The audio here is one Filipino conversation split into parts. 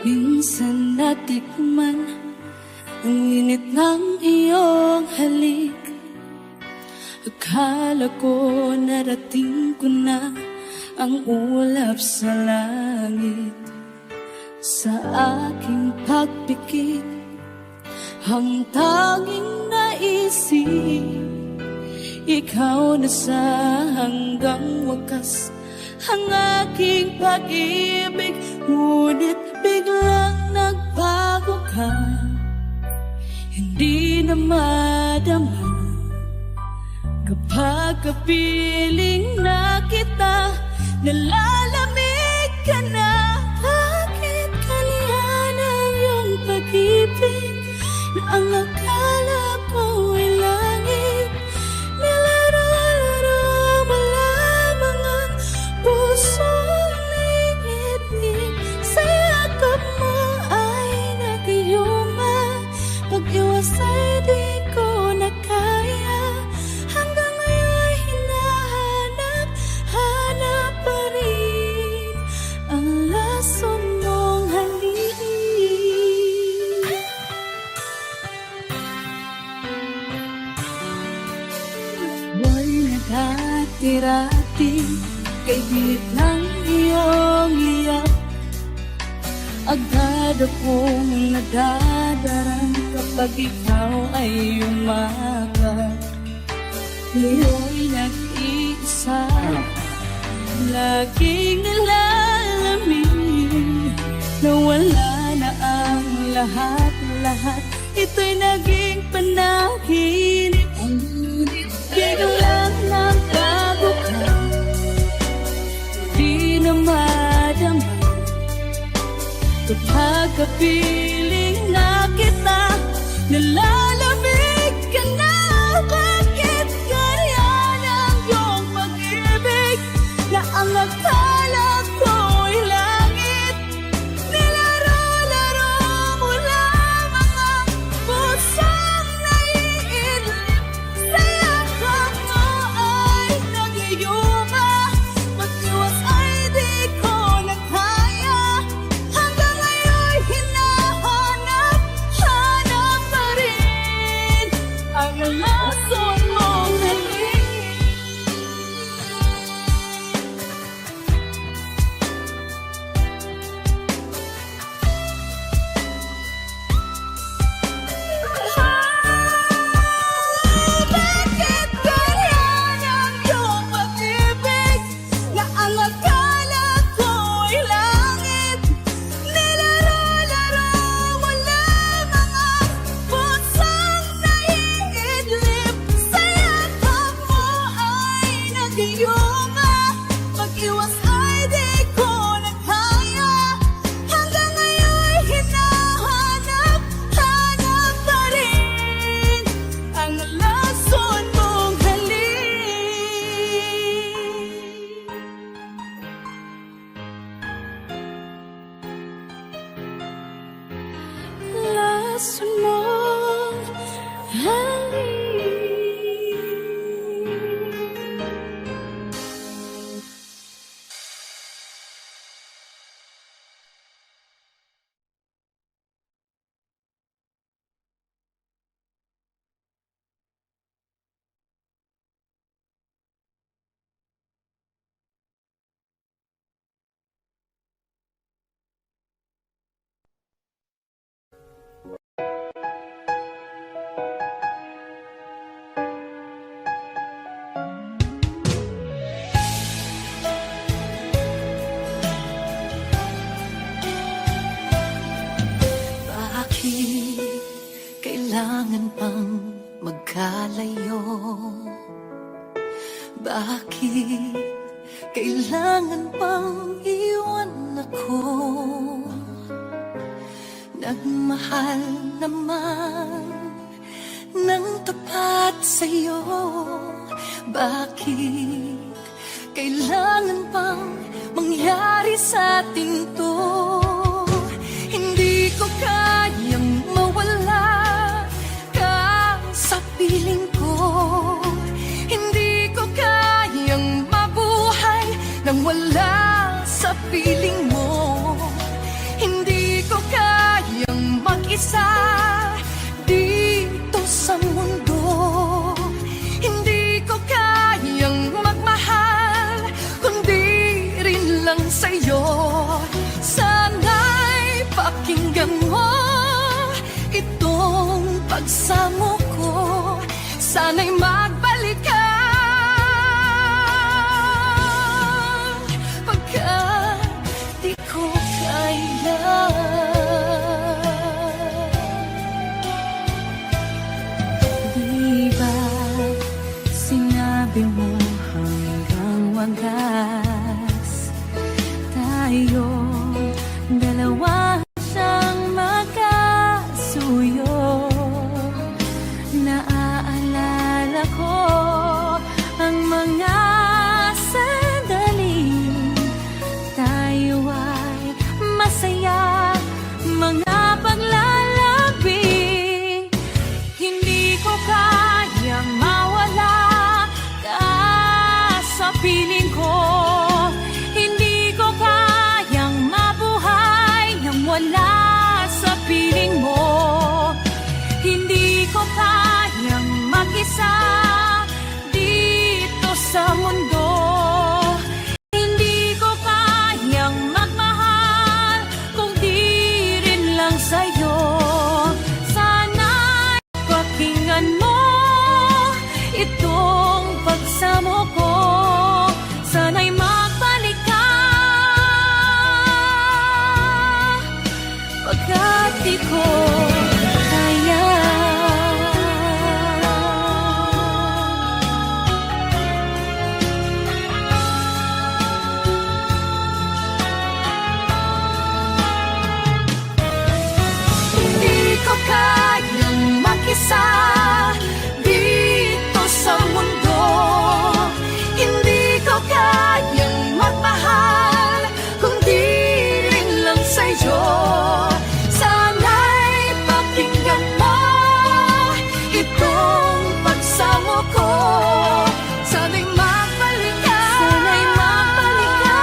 Minsan natikman ang init ng iyong halik. Akala ko narating ko na ang ulap sa langit. Sa aking pagpikit, ang tanging naisip, ikaw na sa hanggang wakas ang aking pag-ibig. Ngunit biglang nagbago ka, hindi na madama kapag kapiling na kita. Nalalamig ka na, bakit kalihan ang iyong pag-ibig na ang akala ko ay langit? Nilaro-laro mo lamang ang pusong nainip. Sa yakap mo ay nagayuma, pag-iwas ay di ko na kaya. Hanggang ngayon hinahanap pa rin ang lason mong halik. Buhay na dati-rati kay bilit ng iyong liyap. Agad akong nadadarang kapag ikaw ay umakat. Ngayon nag-iisa, laging nalalamig. Nawala na ang lahat-lahat, ito'y naging panaginip. Biglang nagbago ka, di na madama kapag kapiling na kita. Nalalamig ka na, bakit ganyan ang iyong pag-ibig na ang akala ko'y langit? Nilaro-laro mo lamang ang pusong naiinip. Sa yakap mo ay nagayuma, mag-iwas ay di ko na kaya. Hanggang ngayon hinahanap pa rin ang lason mong halik. Bakit ganyan ang iyong pag-ibig na ang akala ko'y langit? Nilaro-laro mo lamang ang pusong naiidlip. Sa yakap mo ay nagayuma, mag-iwas ay di ko na kaya. Hanggang ngayon hinahanap pa rin ang lason mong halik. Lason mong halik. Bakit kailangan pang magkalayo? Bakit kailangan pang iwan ako? Nagmahal naman ng tapat sa'yo. Bakit kailangan pang mangyari sa atin to? Hindi ko kayang mawala ka sa piling ko. Hindi ko kayang mabuhay nang wala sa piling mo. Hindi ko mag-isa dito sa mundo. Hindi ko kayang magmahal kundi rin lang sa'yo. Sana'y pakinggan mo itong pagsamo ko. Sana'y magbalik ka pagkat di ko kaya. Di ba sinabi mo hanggang wagas tayo dalawa siyang magkasuyo? Naaalala ko ang mga sandali tayo ay masaya, mga paglalabi. Hindi ko kayang mawala ka sa piling ko. Hindi ko kayang mabuhay nang wala sa piling mo. Hindi ko kayang mag-isa dito sa mundo. Hindi ko kayang magmahal kung di rin lang sa'yo. Sana'y pakinggan mo itong pagsamo ko. Sana'y magbalik ka pagkat di ko kaya. Hindi ko kayang mag-isa dito sa mundo. Hindi ko kayang magmahal kung di rin lang sa'yo. Sana'y pakinggan mo itong pagsamo ko. Sana'y magbalik ka. Sana'y magbalik ka.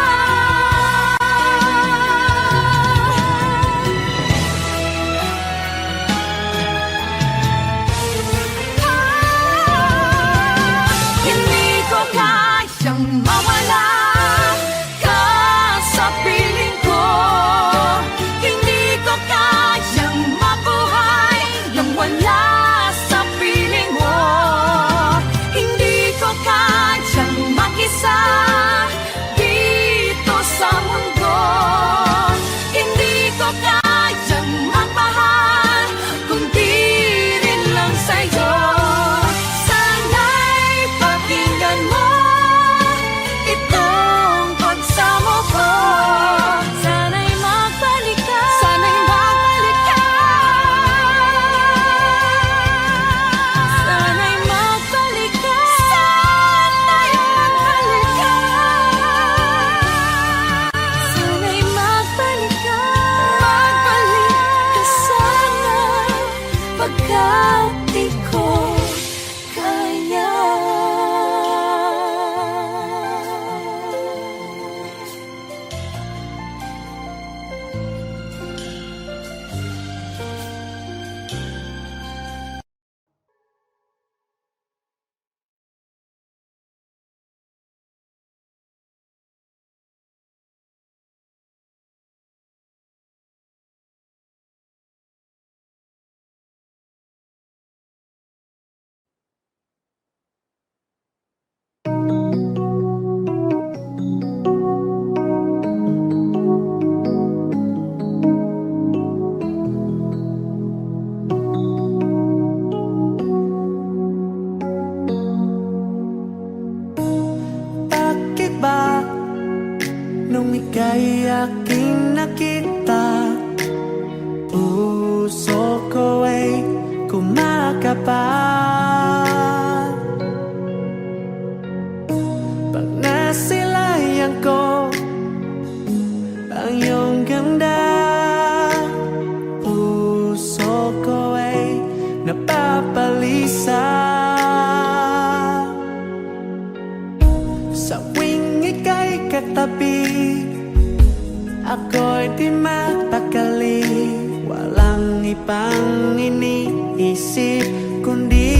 Marami pang iniisip kundi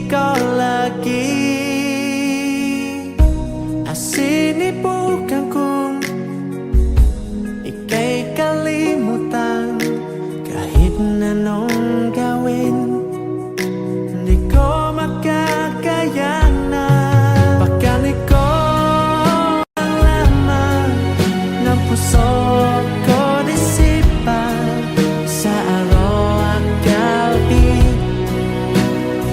ikaw lagi. Asinibukan kong ika'y kalimutan. Kahit na anong gawin, di ko makakayanan. Pagkani ko ang laman ng puso ko, disipan sa araw at gabi.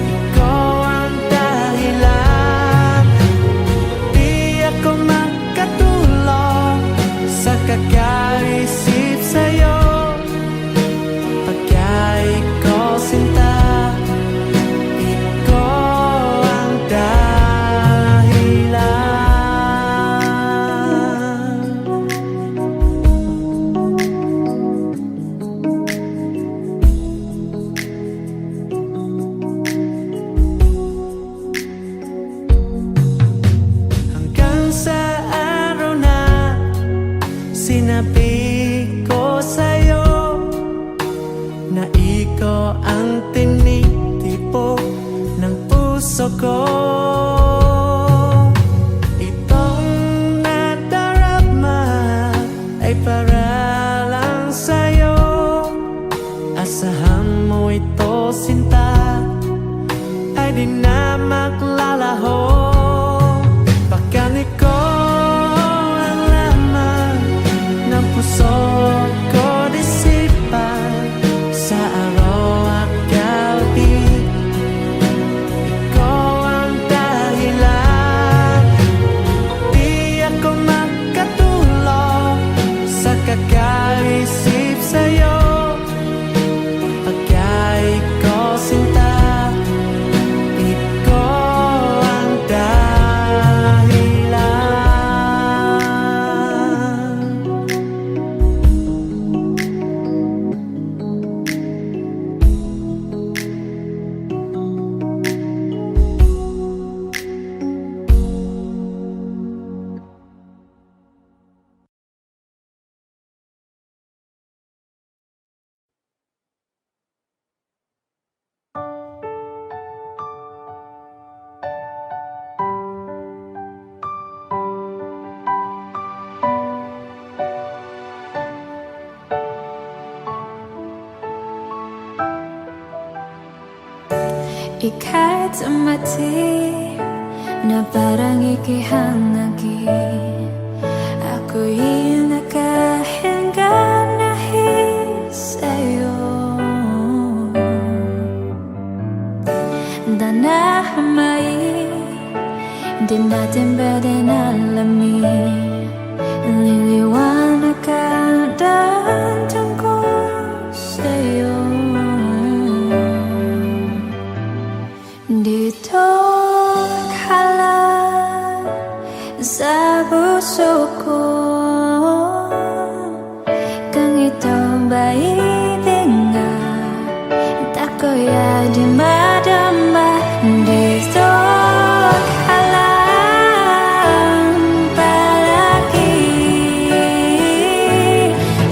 Ikaw ang dahilan, di ako makatulog sa kakaisip sa'yo. Pagka ikaw sinta, ikaw ang dahilan. Hanggang sa araw na sinabi ko sa'yo na ikaw ang tinitipok ng puso ko. Itong nadarama ay para lang sa'yo. Asahan mo ito, sinta, ay di na maglalaho. Pagkani ko ang laman ng puso ko, disipan sa araw at gabi. Ikaw ang dahilan, di ako makatulog sa kakaisip sa'yo. Pagka ikaw sinta, ikaw ang dahilan. Ika'y tumati na parang ikihangagi. Ako'y nakahinga dahil sa'yo. Danahamay, di natin pwede nalamin. Liliwanag ka dahil tungkol sa'yo. Dito ka lang sa puso ko, kung ito ba'y ibingan, ako'y di madama. Dito ka lang palagi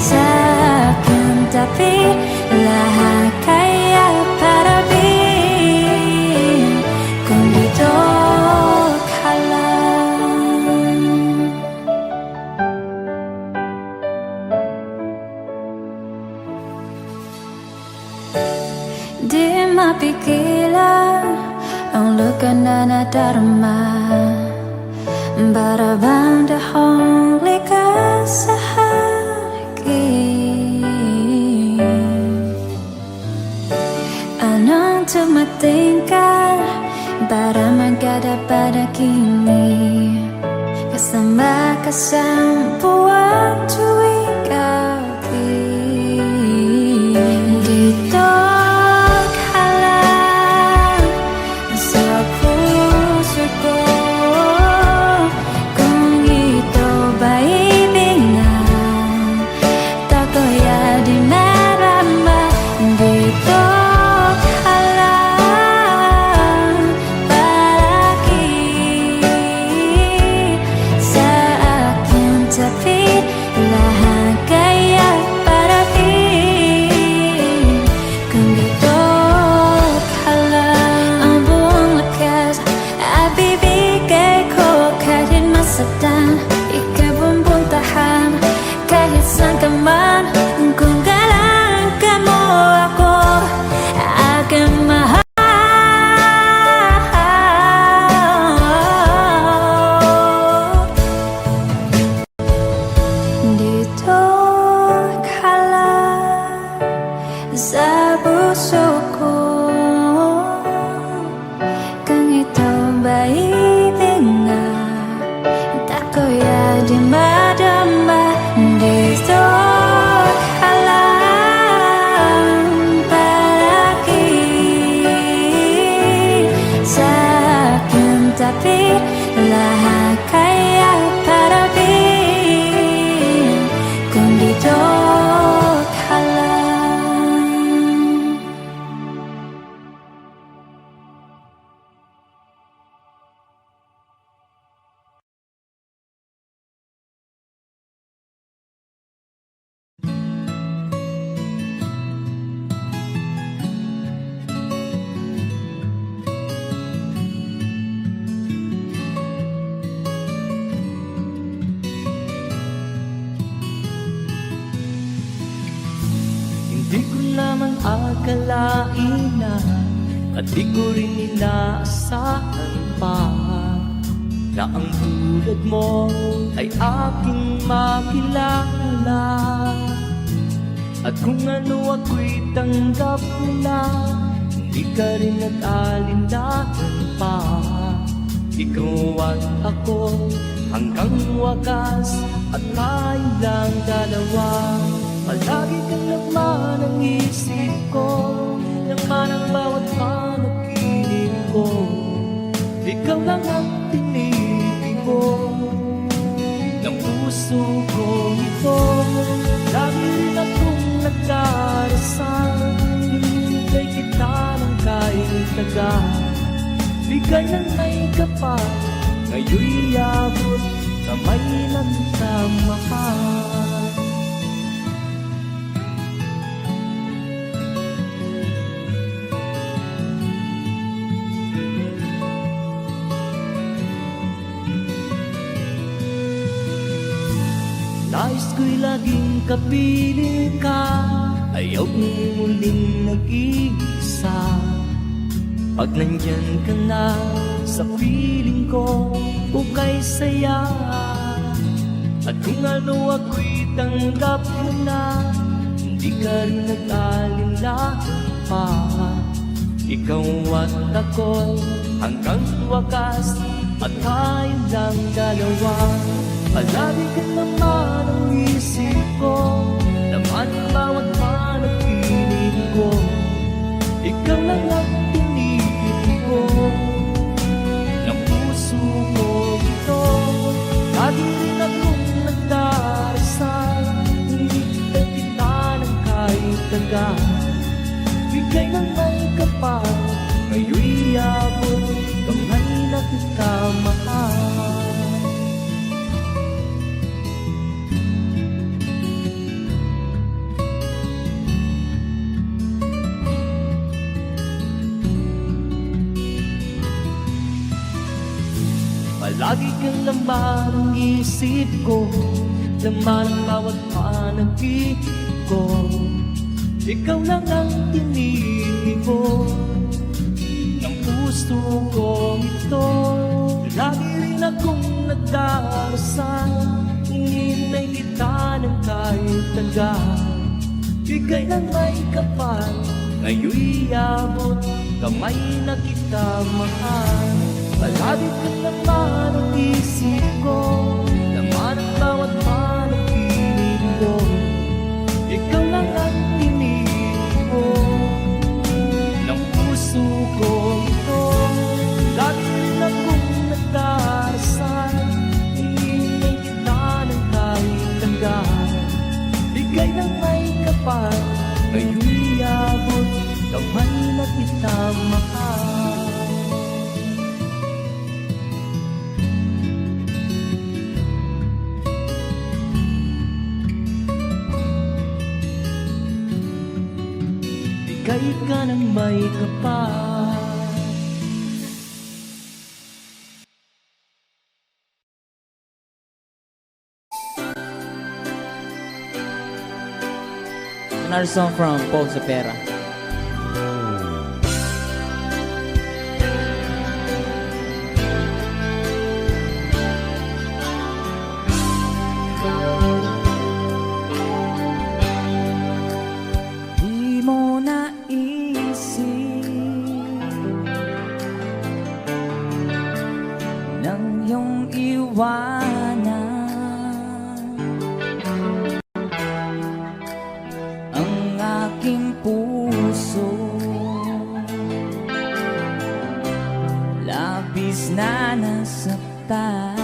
sa aking tabi, lahat kaya para kung dito ka lang. Di mapigilan ang luka na nadarama, para bang dahong likas sa akin. Anong tumating ka para magada pada kini, kasama ka sa buwan tuwing gabi. Dito ka lang sa puso ko, kung ito ba'y ibingan, tako'y di marama. Dito ka lang palagi sa aking tabi, lahat sa puso ko. Kung ito ba'y tinga, tako'y di madama dito. Alam palagi sa akin, tapi lahat kaya para din kung dito ka lang. Hindi ko naman akalain na, at di ko rin inaasahan pa, na ang tulad mo ay aking makilala. At kung ano ako'y tanggap mo na, hindi ka rin nag-alinlangan pa. Ikaw at ako hanggang wakas, at tayo lang dalawa. Palagi kang laman ng isip ko, laman ang bawat panaginip ko. Ikaw lang ang tinipid ko ng puso ko ito. Lagi rin akong nagdarasal, hinihintay kita ng kahit tagal. Bigay ng may kapal, ngayon'y abot, kamay na kita mahal. Nais ko'y laging kapiling ka, ayaw kong muling nag-iisa. Pag nandyan ka na sa piling ko, ukay saya. At kung ano ako'y tanggap mo na, hindi ka rin nag-alinlangan pa. Ikaw at ako hanggang wakas, at tayo lang dalawa. Palagi ka naman ang isip ko, laman ang bawat panaginip ko. Ikaw lang ang tinipid ko ng puso ko ito. Lagi rin akong nagdarasal, hinihintay kita ng kahit tagal. Bigay ng may kapal, ngayon'y abot, kamay na kita mahal. Palagi kang laman ng isip ko, laman ang bawat panaginip ko. Ikaw lang ang tinipid ko ng puso ko ito. Lagi rin akong nagdarasal, hinihintay kita ng kahit tagal. Bigay ng may kapal, ngayon'y abot, kamay na kita mahal. Palagi ka naman ang isip ko, laman ang bawat panaginip ko. Ikaw lang ang tinipid ko ng puso ko ito. Lagi rin akong nagdarasal, hinihintay kita ng kahit tagal. Bigay ng may kapal, ngayon'y abot, kamay na kita mahal. Bigay ka ng may kapal. Another song from Paul Cepeda. Di mo na nasaktan.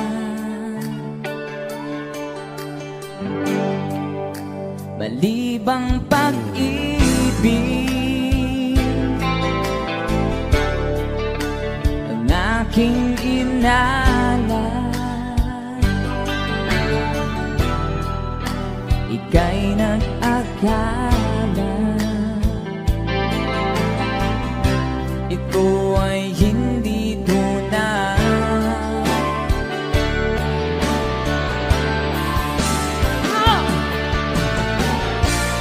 Malibang pag-ibig ang aking inalay, ika'y nag-akala ito ay hindi tunay.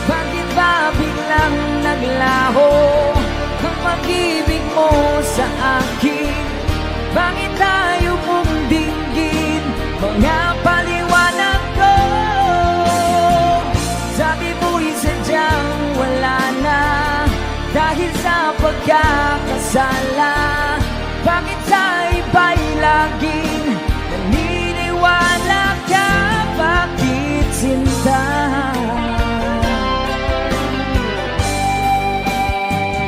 Bakit ba biglang naglaho ang pag-ibig mo sa akin? Bakit tayo mong dinggin mga paliwanag ko? Sabi mo'y sadyang wala na dahil sa pagkakasala. Bakit sa iba'y laging naniniwala ka? Bakit sinta?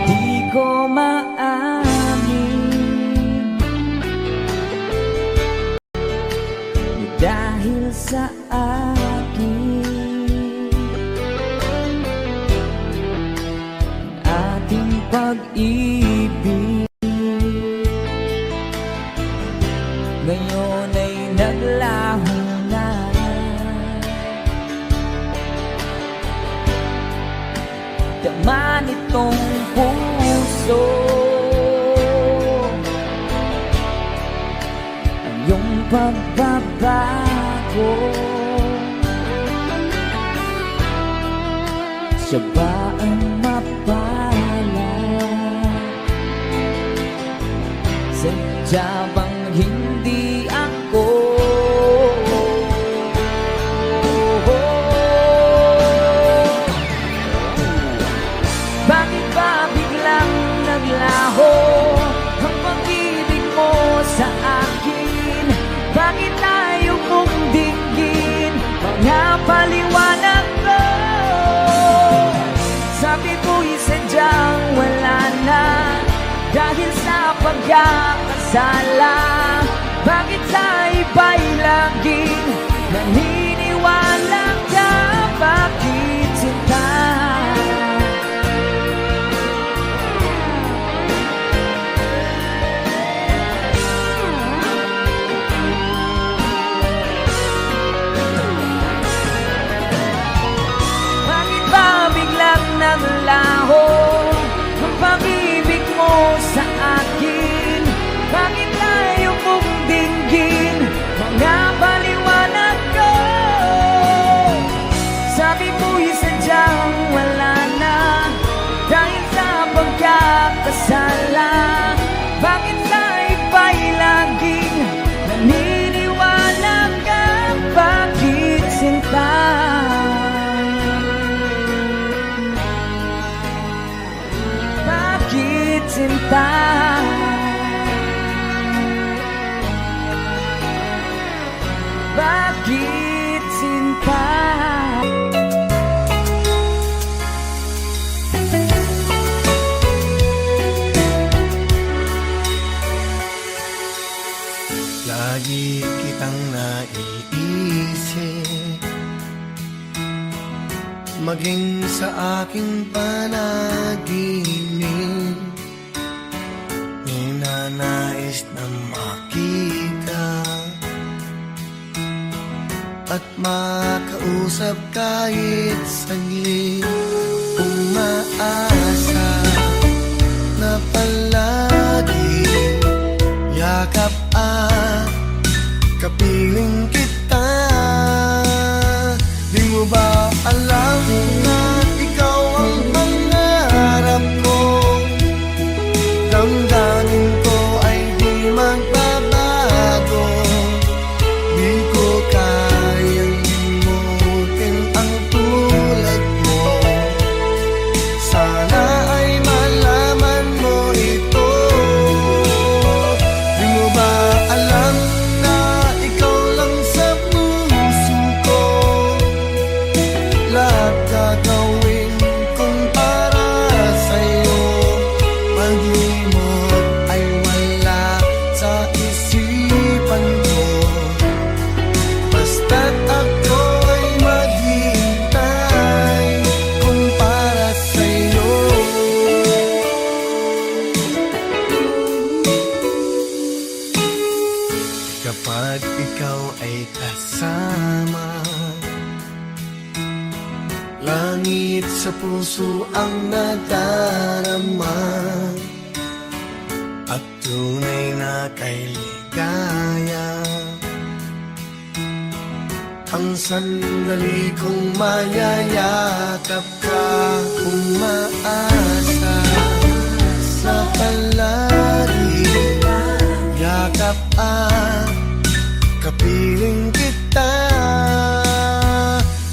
Di ko maamin dahil sa akin ating pag-ibig ngayon ay naglaho na. Tama nitong puso ang iyong pagbabago. Siya ba ang mapala? Sadya bang hindi ako? Bakit ba biglang naglaho ang pag-ibig mo sa akin? Bakit tayo mong dinggin mga paliwanag ko? Sabi mo'y sadyang wala na dahil sa pagkakasala. Bakit sa iba'y laging naniniwala ka? Bakit sinta? Bakit ba biglang naglaho ang pag-ibig mo sa akin? Bakit tayo mong dinggin mga paliwanag ko? Sabi mo'y sadyang wala na dahil sa pagkakasala. Bakit sa iba'y laging naniniwala ka? Bakit sinta? Bakit sinta? Bakit sinta? Lagi kitang naiisip, maging sa aking panaginip. Ninanais na makita at makausap kahit saglit. Umaasa na palagi yakap at kapiling kita. Di mo ba alam na ikaw ang pangarap ko? Damdamin ko ay di magbabago. Di ko kayang limutin ang tulad mo. Sana ay malaman mo ito. Di mo ba alam na ikaw lang sa kay ligaya. Ang sandali kong mayayakap ka, kung maasa sa palagi, yakap at kapiling kita.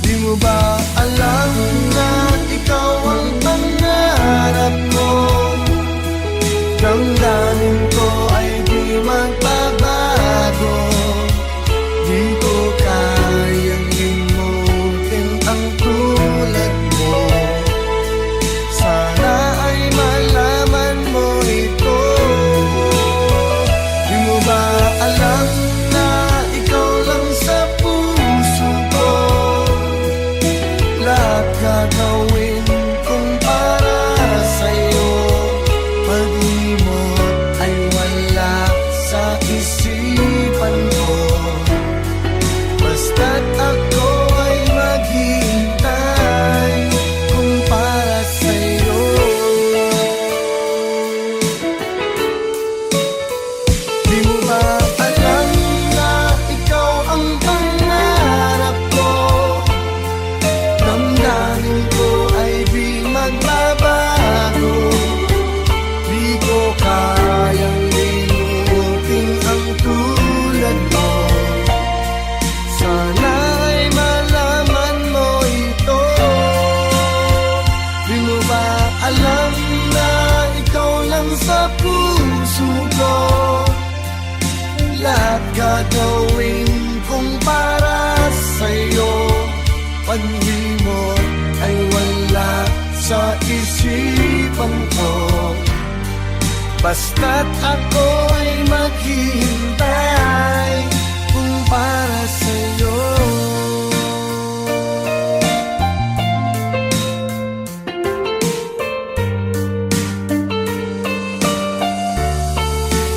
Di mo ba alam na ikaw ang pangarap ko? Damdamin ko ay di magbabago. Di ko kayang limutin ang tulad mo. Sana ay malaman mo ito. Di mo ba alam na ikaw lang sa puso ko? Lahat gagawin kong para sa'yo. Pag-imot ay wala sa isipan ko. Basta't ako ay maghihintay kung para sa'yo. Di mo ba alam na ikaw ang pangarap ko? Damdamin ko ay di magbabago. Di ko kayang limutin ang tulad mo. Sana ay malaman mo ito. Di mo ba alam na ikaw lang sa puso ko? Lahat gagawin kong para sa'yo. Pag-imot ay wala sa isipan ko. Basta't ako ay maghihintay kung para sa'yo.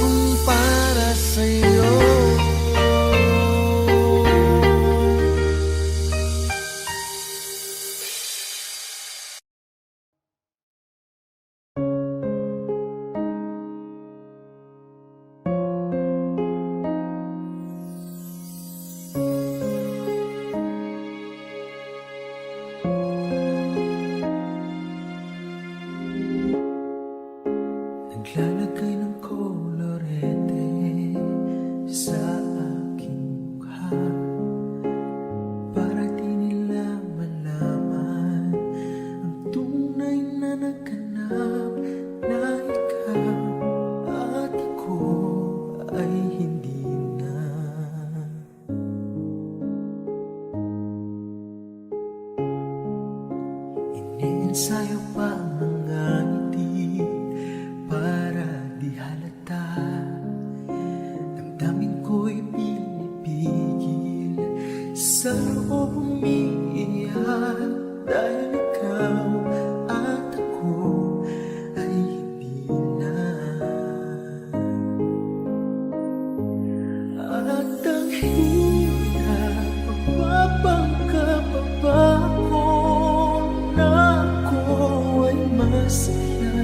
Kung para sa'yo. Naglalagay ng kolorete sa aking mukha para di nila malaman ang tunay na naganap na ikaw at ako ay hindi na. Iniensayo pa ang mga ngiti para di halata. Damdamin ko'y pinipigil sa loob umiiyak dahil ikaw at ako ay hindi na. At ang hirap magbabangka pa ba ako na ako ay masaya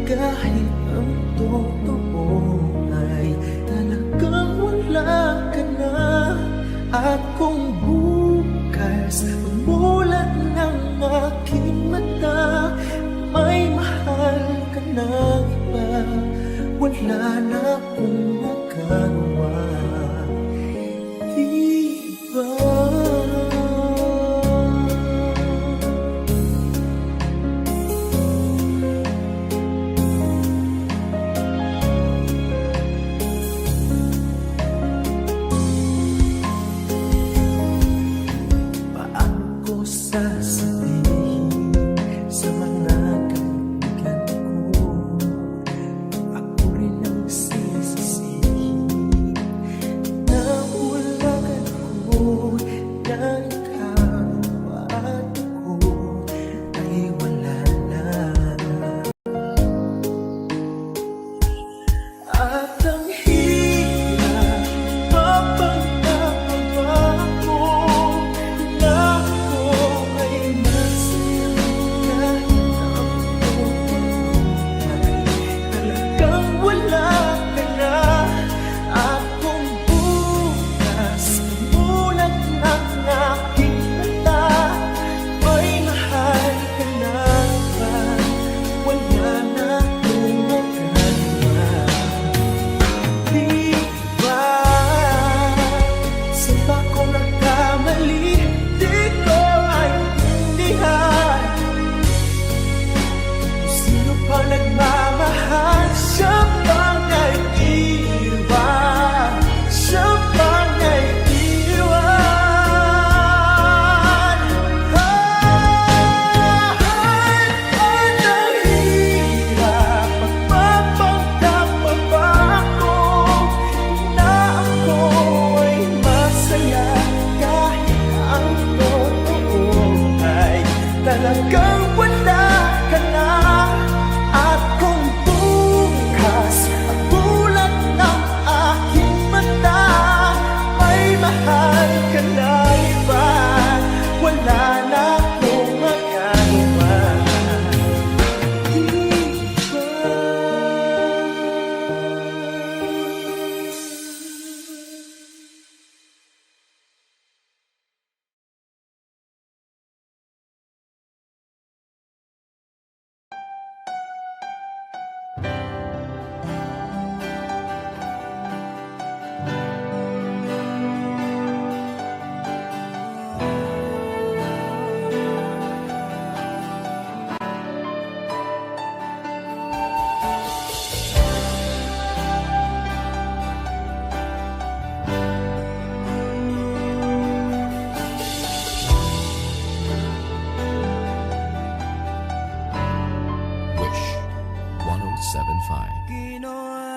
kahit ang totoo ay talagang wala ka na. At kung bukas umulat ng aking mata, may mahal ka na iba, wala na akong magagawa. Diba? Paano ko sasabihin sa mga kaibigan ko? Ako rin ang sisisihin na ulagan ko na ikaw at ako ay wala na. At ang hirap mapagkakaba ko na ako ay masaya kahit ang totoo ay talagang wala ka na. Ginawa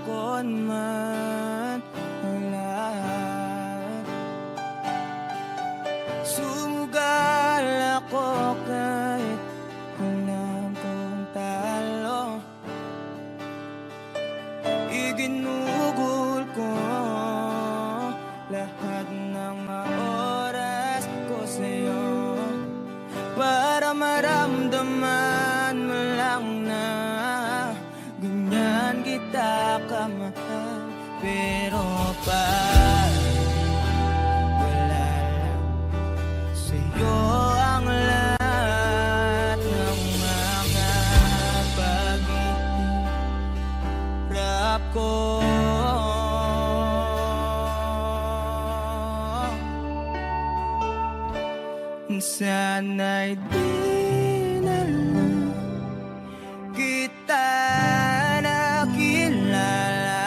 ko man ang lahat. Sumugal ako kahit alam kong talo. Iginugol ko lahat ng mga oras ko sa'yo para maramdaman mo lang na ganyan kita kamahal. Pero wala lang sa'yo ang lahat ng mga pag-ihirap ko. Sana'y di na lang kita nakilala.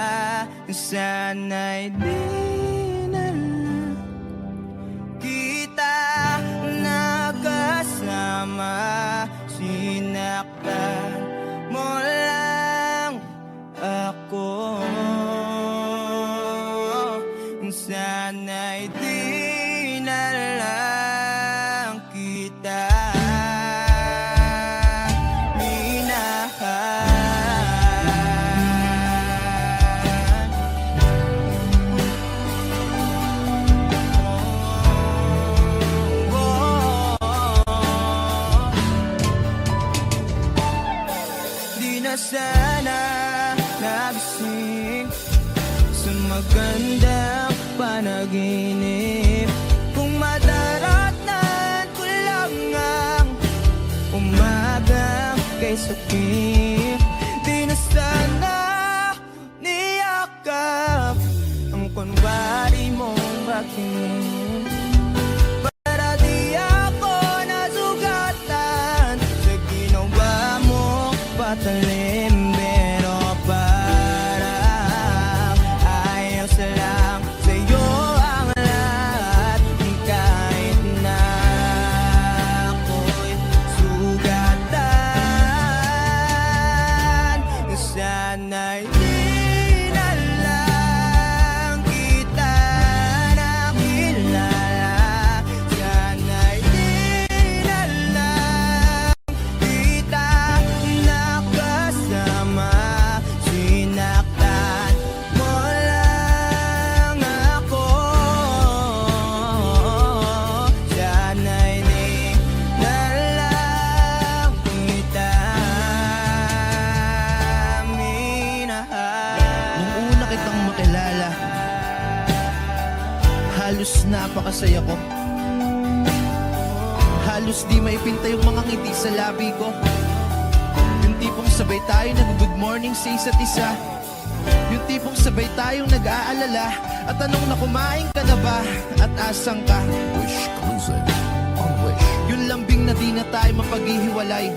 Sana'y di na lang kita nakasama. Sinaktan mo lang ako. Sana'y di na lang kita Di na sana nagising sa magandang panaginip. Kung madaratnan ko lang ang umagang kay sakit. Di na sana niyakap ang kunwari mong bakit. Para di ako nasugatan sa ginawa mo patalim. Pero parang ayos lang sa'yo ang lahat. Kahit na ako'y sugatan. Sana'y di na lang kita nakilala. Sana'y di na lang kita nakasama. Sinaktan mo lang ako. Sana'y di na lang kita minahal. Nung una kitang makilala, halos napakasaya ko. Halos di maipinta yung mga ngiti sa labi ko. Yung tipong sabay tayo nag-good morning sa isa't isa. Yung tipong sabay tayong nag-aalala. At tanong na kumain ka na ba? At asang ka? Wish closet on Wish. Yung lambing na di na tayo mapaghihiwalay.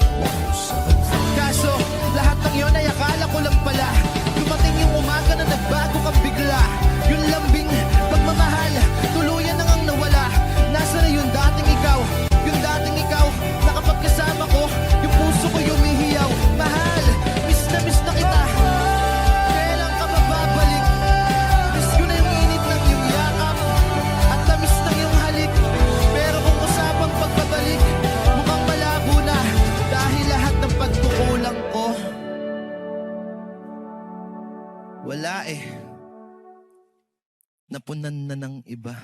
Kaso, lahat ng yun ay akala ko lang pala. Dumating yung umaga na nagbago kang bigla. Yung lambing, pagmamahal, tuluyan na ngang nawala. Nasa na yung dating ikaw? Yung dating ikaw, na kapag kasama ko, yung puso ko yumihiyaw. Mahal, miss na kita. Kailan ka mababalik? Miss ko na yung init ng iyong yakap. At tamis ng iyong halik. Pero kung usapang pagbabalik, mukhang malabo na. Dahil lahat ng pagkukulang ko, wala eh. Napunan na ng iba.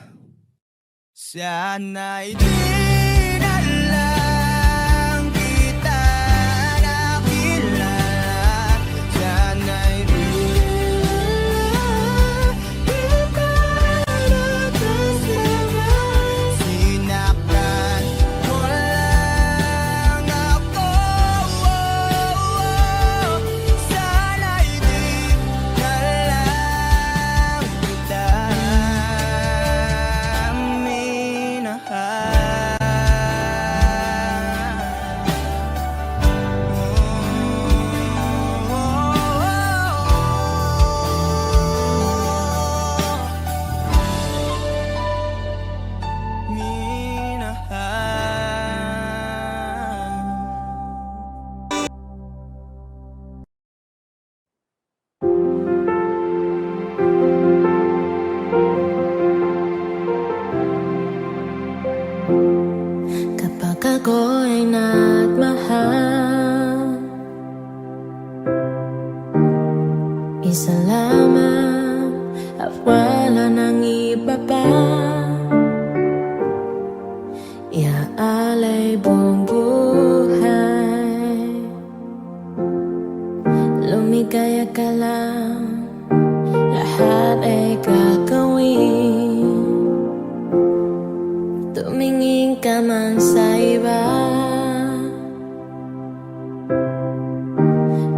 Sana'y di na lang kita nakilala. Sana'y di kita nakasama. Sinaktan mo lang ako. Sana'y di na lang kita minahal. Isa lamang at wala nang iba pa. Iaalay buong buhay, lumigaya ka lang, lahat ay gagawin. Tumingin ka man sa iba,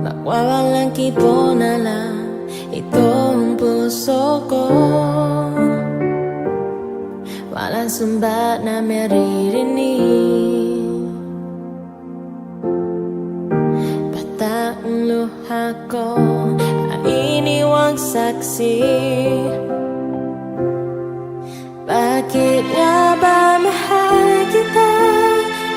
mawawalang kibo na lang itong puso ko. Walang sumbat na maririnig, bata ang luha ko ay iniwang saksi. Bakit nga ba mahal kita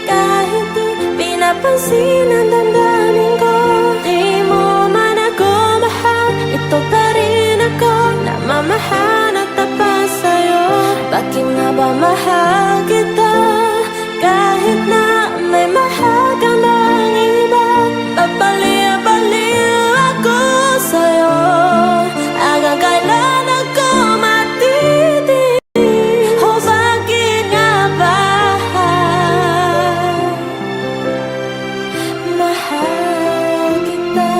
kahit di pinapansin ang damdamin ko? Di mo man ako mahal, ito pa rin ako, namamahal at tapat sa'yo. Bakit nga ba mahal kita kahit na may mahal ka bang iba? Babaliw-baliw ako sa'yo, hanggang kailan ako matitig? Oh, bakit nga ba mahal kita?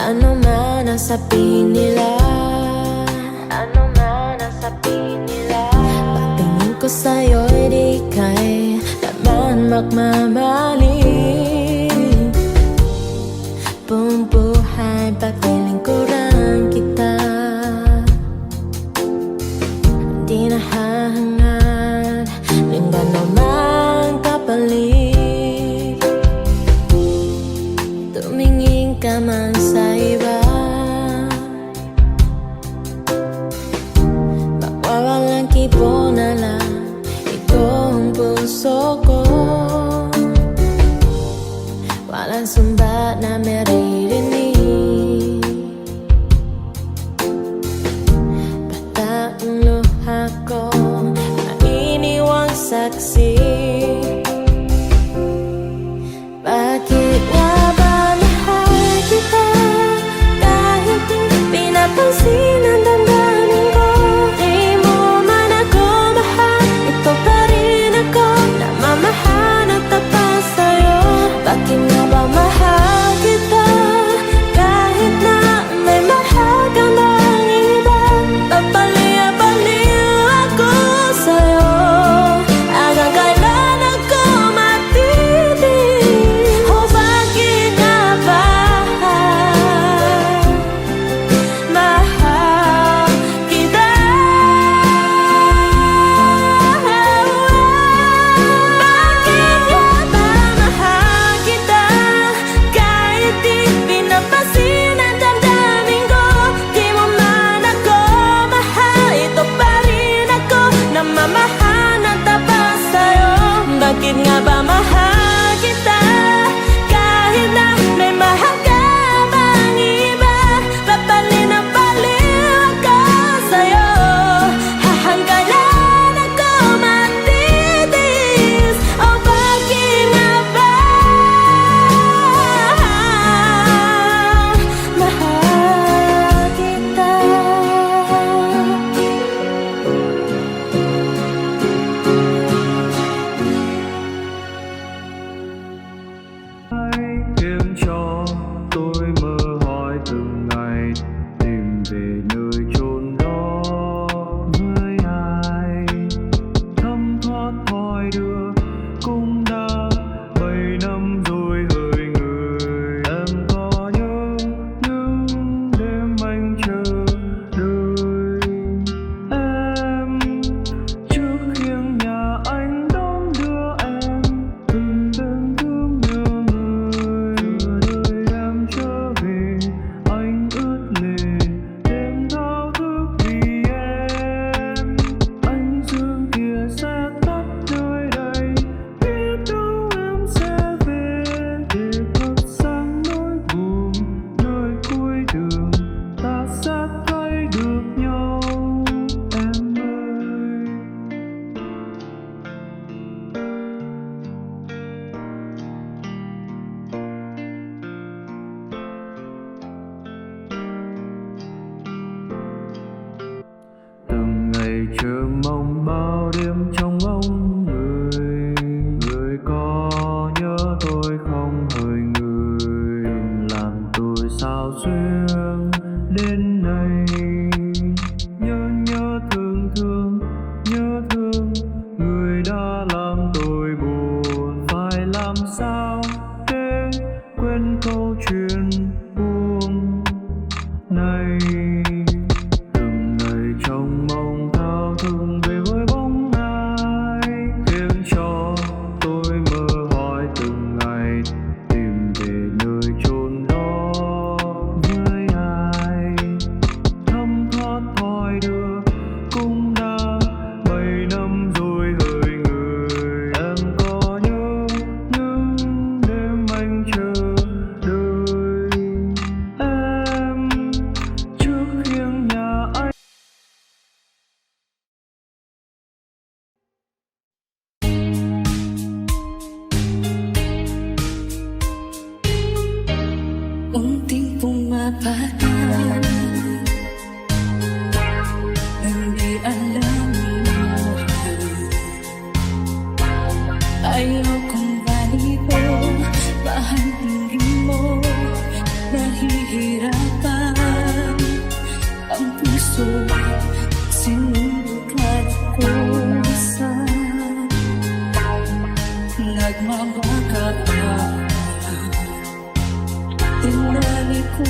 Ano man ang sabihin nila, ano man ang sabihin nila, pagtingin ko sa'yo'y di kay naman magmamali. Buong buhay paglilingkuran kita, di nahahangad ng ganumang kapalit. Tumingin ka man sa iba, mawawalang kibo na lang itong puso ko. Walang sumbat na maririnig, bata ang luha ko ay iniwang saksi. Bakit nga ba mahal kita kahit di pinapansin ang damdamin ko? Di mo man ako mahal, ito pa rin ako, namamahal at tapat sa'yo. Bakit nga ba mahal kita kahit na may mahal ka bang iba? Babaliw-baliw ako sa'yo, hanggang kailan ako matitig? Oh, bakit nga ba mahal kita? Bakit nga ba mahal kita kahit di pinapansin ang damdamin ko? Di mo man ako mahal, ito pa rin ako, namamahal at tapat sa'yo. Bakit nga ba mahal kita kahit na may mahal ka bang iba? Papalin-paliw ako sa'yo, hanggang kailan ako matitis? Oh, bakit nga ba mahal kita? Khiến cho tôi mơ hỏi từng ngày, tìm về nơi chốn đó với ai. Thấm thoát hỏi đưa cũng đã 7 năm rồi hỡi người. Em có nhớ những đêm anh chờ đợi em trước khiêng nhà anh đón đưa em, từng đêm thương nhớ người. Đời em trở về, anh ướt lệ đêm thao chờ mong bao đêm trong ngóng người. Người có nhớ tôi không hỡi người, làm tôi sao xuyên đến nay. Nhớ thương người đã làm tôi buồn. Phải làm sao để quên câu chuyện buồn này. Từng ngày trong mong thao thức về với bóng ai, khiến cho tôi mơ hỏi từng ngày tìm về nơi chốn đó với ai. Thấm thoát thoi đưa cũng đã 7 năm rồi hỡi người. Em có nhớ những đêm anh chờ đợi em trước khiêng nhà anh. Unting pumapaan, hindi alam mo. Ayokong balibo, bahantingin mo. Nahihirapan ang puso, sinukat ko sa nagmamaka ka. Tinali ko